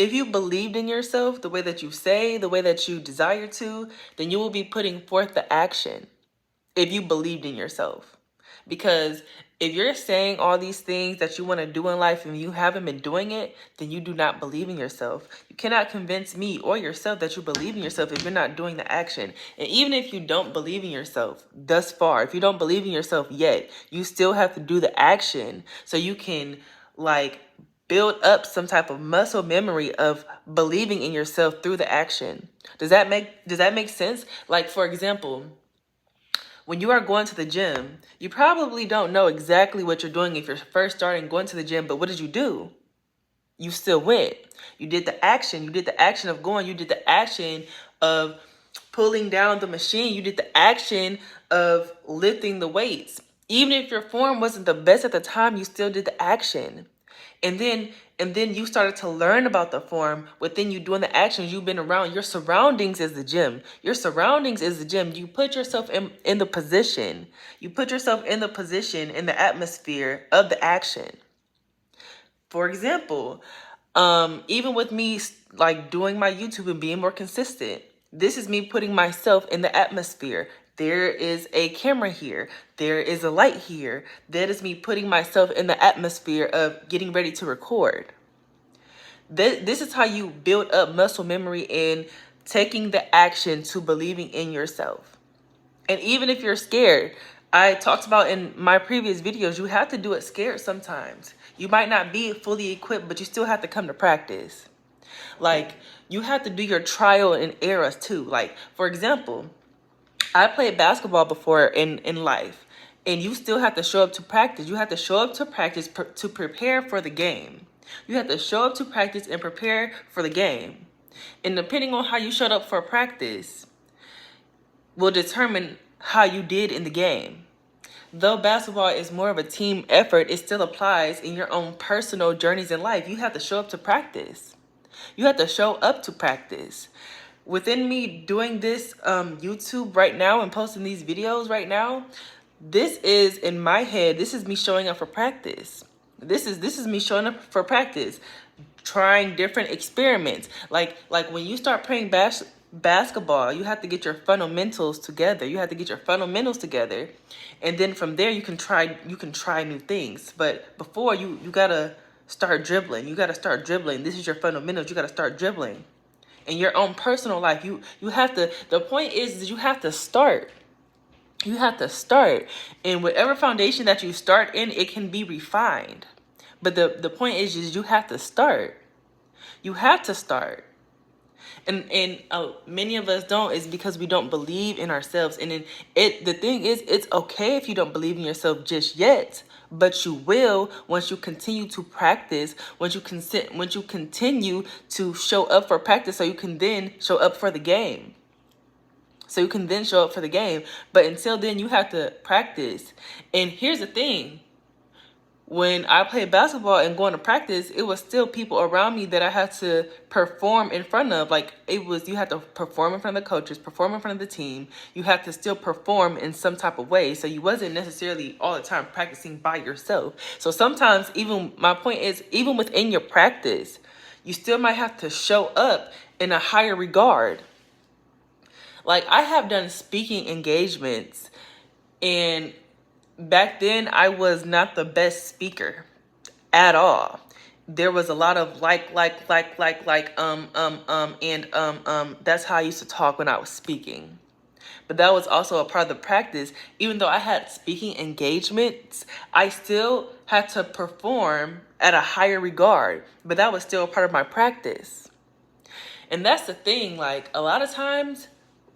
If you believed in yourself the way that you say, the way that you desire to, then you will be putting forth the action if you believed in yourself. Because if you're saying all these things that you want to do in life and you haven't been doing it, then you do not believe in yourself. You cannot convince me or yourself that you believe in yourself if you're not doing the action. And even if you don't believe in yourself thus far, if you don't believe in yourself yet, you still have to do the action so you can like build up some type of muscle memory of believing in yourself through the action. Does that make sense? Like, for example, when you are going to the gym, you probably don't know exactly what you're doing if you're first starting going to the gym, but what did you do? You still went. You did the action. You did the action of going. You did the action of pulling down the machine. You did the action of lifting the weights. Even if your form wasn't the best at the time, you still did the action. And then you started to learn about the form within you doing the actions you've been around. Your surroundings is the gym. Your surroundings is the gym. You put yourself in the position. You put yourself in the position, in the atmosphere of the action. For example, even with me like doing my YouTube and being more consistent, this is me putting myself in the atmosphere. There is a camera here. There is a light here. That is me putting myself in the atmosphere of getting ready to record. This is how you build up muscle memory in taking the action to believing in yourself. And even if you're scared, I talked about in my previous videos, you have to do it scared sometimes. You might not be fully equipped, but you still have to come to practice. Like, you have to do your trial and errors too. Like, for example, I played basketball before in life, and you still have to show up to practice. You have to show up to practice to prepare for the game. You have to show up to practice and prepare for the game. And depending on how you showed up for practice will determine how you did in the game. Though basketball is more of a team effort, it still applies in your own personal journeys in life. You have to show up to practice. You have to show up to practice. Within me doing this YouTube right now and posting these videos right now, this is in my head. This is me showing up for practice. This is me showing up for practice, trying different experiments. Like when you start playing basketball, you have to get your fundamentals together. You have to get your fundamentals together, and then from there you can try new things. But before you gotta start dribbling. You gotta start dribbling. This is your fundamentals. You gotta start dribbling. In your own personal life, you have to. The point is you have to start. You have to start. And whatever foundation that you start in, it can be refined. But the point is you have to start. You have to start. And many of us don't, is because we don't believe in ourselves. And the thing is, it's okay if you don't believe in yourself just yet, but you will once you continue to practice, once you continue to show up for practice, so you can then show up for the game. But until then, you have to practice. And here's the thing. When I played basketball and going to practice, it was still people around me that I had to perform in front of. Like, you had to perform in front of the coaches, perform in front of the team. You had to still perform in some type of way. So you wasn't necessarily all the time practicing by yourself. So sometimes, my point is, even within your practice, you still might have to show up in a higher regard. Like, I have done speaking engagements, and back then I was not the best speaker at all. There was a lot of and that's how I used to talk when I was speaking. But that was also a part of the practice. Even though I had speaking engagements, I still had to perform at a higher regard. But that was still a part of my practice. And that's the thing, like, a lot of times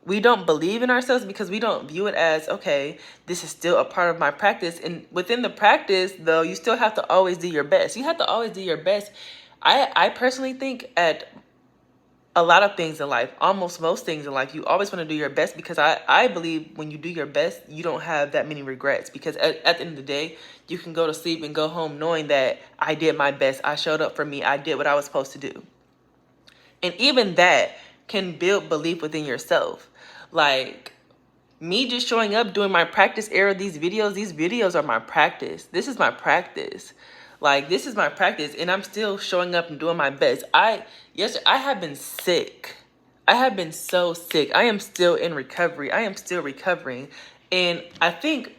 we don't believe in ourselves because we don't view it as, okay, this is still a part of my practice. And within the practice, though, you still have to always do your best. You have to always do your best. I personally think at a lot of things in life, almost most things in life, you always want to do your best, because I believe when you do your best, you don't have that many regrets, because at the end of the day, you can go to sleep and go home knowing that I did my best. I showed up for me. I did what I was supposed to do. And even that can build belief within yourself. Like, me just showing up, doing my practice error, these videos are my practice. This is my practice. Like, this is my practice, and I'm still showing up and doing my best. I have been sick. I have been so sick. I am still in recovery. I am still recovering. And I think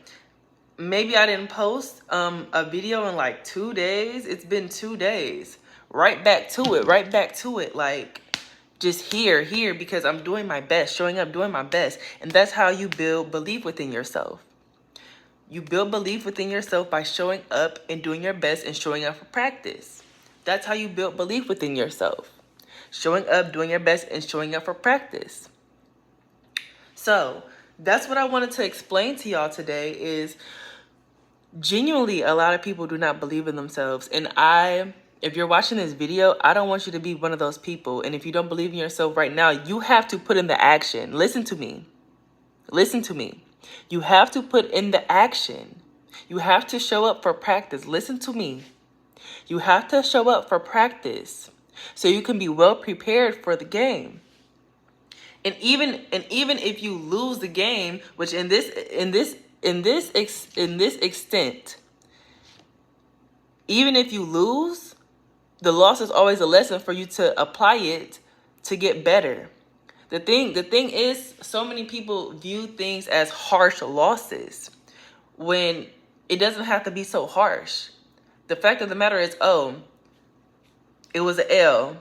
maybe I didn't post a video in like 2 days. It's been 2 days. Right back to it. Like, just here, because I'm doing my best, showing up, doing my best. And that's how you build belief within yourself. You build belief within yourself by showing up and doing your best and showing up for practice. That's how you build belief within yourself. Showing up, doing your best, and showing up for practice. So that's what I wanted to explain to y'all today is genuinely a lot of people do not believe in themselves. And if you're watching this video, I don't want you to be one of those people. And if you don't believe in yourself right now, you have to put in the action. Listen to me. Listen to me. You have to put in the action. You have to show up for practice. Listen to me. You have to show up for practice so you can be well prepared for the game. And even if you lose the game, which in this extent, even if you lose, the loss is always a lesson for you to apply it to get better. The thing is, so many people view things as harsh losses when it doesn't have to be so harsh. The fact of the matter is, oh, it was an L,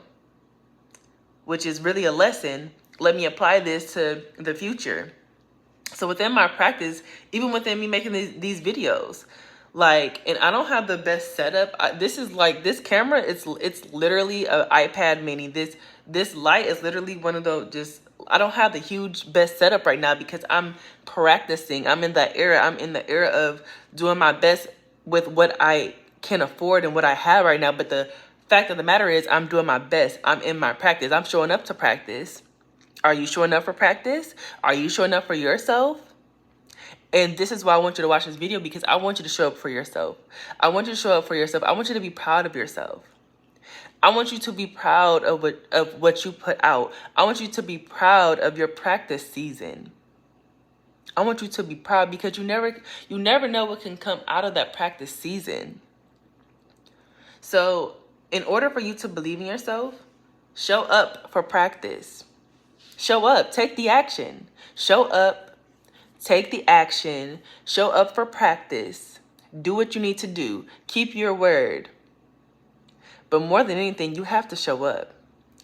which is really a lesson. Let me apply this to the future. So within my practice, even within me making these videos, like, and I don't have the best setup. This camera, it's literally an iPad mini. This light is literally one of those, I don't have the huge best setup right now because I'm practicing. I'm in the era of doing my best with what I can afford and what I have right now. But the fact of the matter is, I'm doing my best. I'm in my practice. I'm showing up to practice. Are you showing up for practice? Are you showing up for yourself? And this is why I want you to watch this video, because I want you to show up for yourself. I want you to show up for yourself. I want you to be proud of yourself. I want you to be proud of what you put out. I want you to be proud of your practice season. I want you to be proud because you never know what can come out of that practice season. So in order for you to believe in yourself, show up for practice. Show up, take the action. Show up, take the action. Show up for practice. Do what you need to do. Keep your word. But more than anything, you have to show up.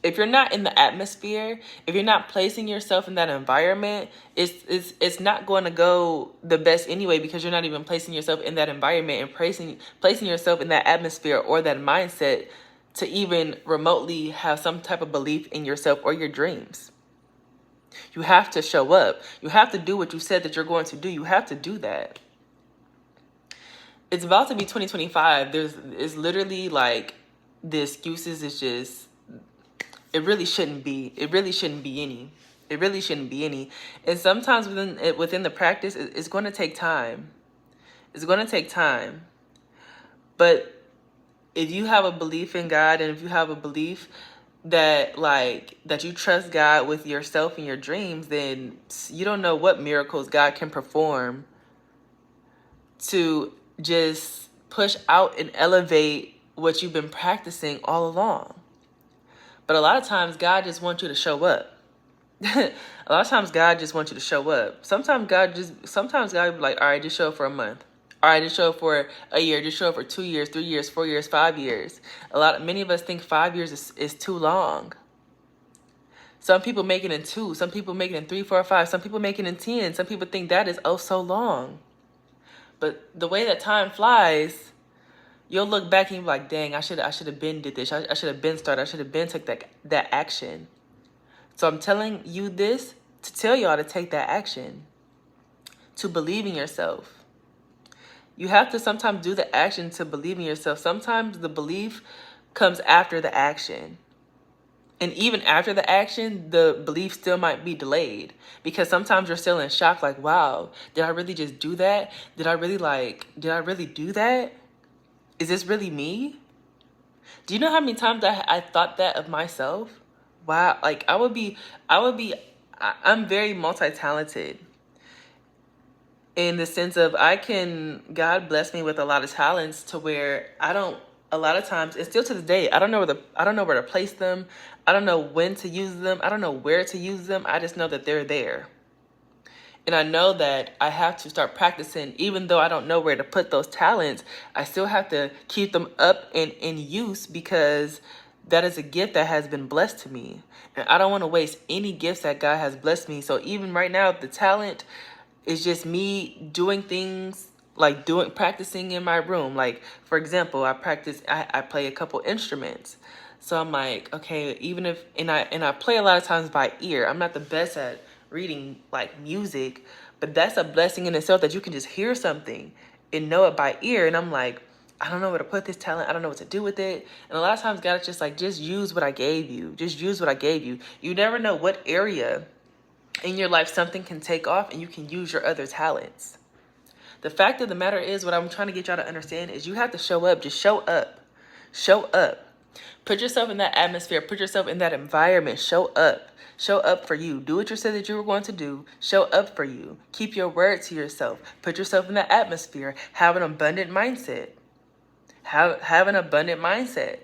If you're not in the atmosphere, if you're not placing yourself in that environment, it's not going to go the best anyway, because you're not even placing yourself in that environment and placing yourself in that atmosphere or that mindset to even remotely have some type of belief in yourself or your dreams. You have to show up. You have to do what you said that you're going to do. You have to do that. It's about to be 2025. It's literally like the excuses is just, it really shouldn't be. It really shouldn't be any. It really shouldn't be any. And sometimes within the practice, it's going to take time. It's going to take time. But if you have a belief in God, and if you have a belief that you trust God with yourself and your dreams, then you don't know what miracles God can perform to just push out and elevate what you've been practicing all along. But a lot of times God just wants you to show up. A lot of times God just wants you to show up. Sometimes God will be like, all right, just show up for a month. All right, just show up for a year. Just show up for 2 years, 3 years, 4 years, 5 years. Many of us think 5 years is too long. Some people make it in 2. Some people make it in 3, 4, 5. Some people make it in 10. Some people think that is oh so long. But the way that time flies, you'll look back and you'll be like, dang, I should have been did this. I should have been started. I should have been took that action. So I'm telling you this to tell y'all to take that action, to believe in yourself. You have to sometimes do the action to believe in yourself. Sometimes the belief comes after the action. And even after the action, the belief still might be delayed, because sometimes you're still in shock, like, wow, did I really just do that? Did I really do that? Is this really me? Do you know how many times I thought that of myself? Wow, like I'm very multi-talented. In the sense of God blessed me with a lot of talents to where I don't a lot of times, and still to this day, I don't know where to place them. I don't know when to use them. I don't know where to use them. I just know that they're there. And I know that I have to start practicing. Even though I don't know where to put those talents, I still have to keep them up and in use, because that is a gift that has been blessed to me. And I don't want to waste any gifts that God has blessed me. So even right now, the talent is just me doing things, like practicing in my room. Like, for example, I play a couple instruments. So I'm like, okay, even if, and I play a lot of times by ear. I'm not the best at reading like music, but that's a blessing in itself, that you can just hear something and know it by ear. And I'm like, I don't know where to put this talent. I don't know what to do with it. And a lot of times God is just like, just use what I gave you. Just use what I gave you. You never know what area in your life something can take off and you can use your other talents. The fact of the matter is, what I'm trying to get y'all to understand is, you have to show up. Just show up. Show up. Put yourself in that atmosphere. Put yourself in that environment. Show up. Show up for you. Do what you said that you were going to do. Show up for you. Keep your word to yourself. Put yourself in that atmosphere. Have an abundant mindset. Have an abundant mindset.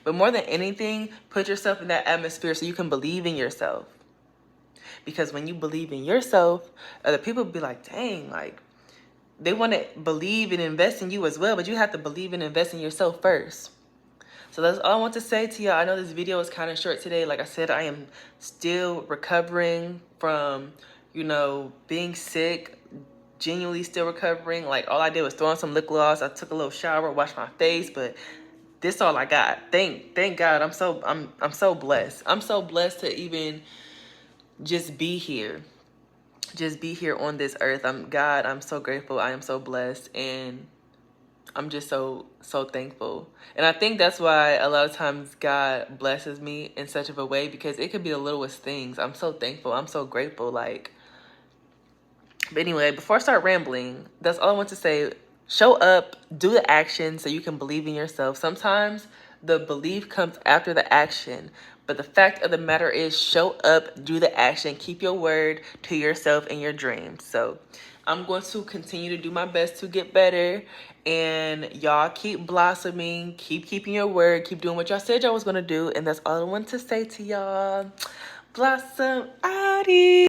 But more than anything, put yourself in that atmosphere so you can believe in yourself. Because when you believe in yourself, other people will be like, dang, like, they want to believe and invest in you as well, but you have to believe and invest in yourself first. So that's all I want to say to y'all. I know this video is kind of short today. Like I said, I am still recovering from, being sick, genuinely still recovering. Like, all I did was throw on some lip gloss. I took a little shower, washed my face, but this all I got. Thank God. I'm so blessed. I'm so blessed to even just be here. Just be here on this earth. I'm so grateful. I am so blessed, and I'm just so thankful. And I think that's why a lot of times God blesses me in such of a way, because it could be the littlest things. I'm so thankful. I'm so grateful. But anyway, before I start rambling, that's all I want to say. Show up, do the action so you can believe in yourself. Sometimes the belief comes after the action. But the fact of the matter is, show up, do the action, keep your word to yourself and your dreams. So I'm going to continue to do my best to get better. And y'all keep blossoming, keep keeping your word, keep doing what y'all said y'all was going to do. And that's all I want to say to y'all. Blossom, Adi.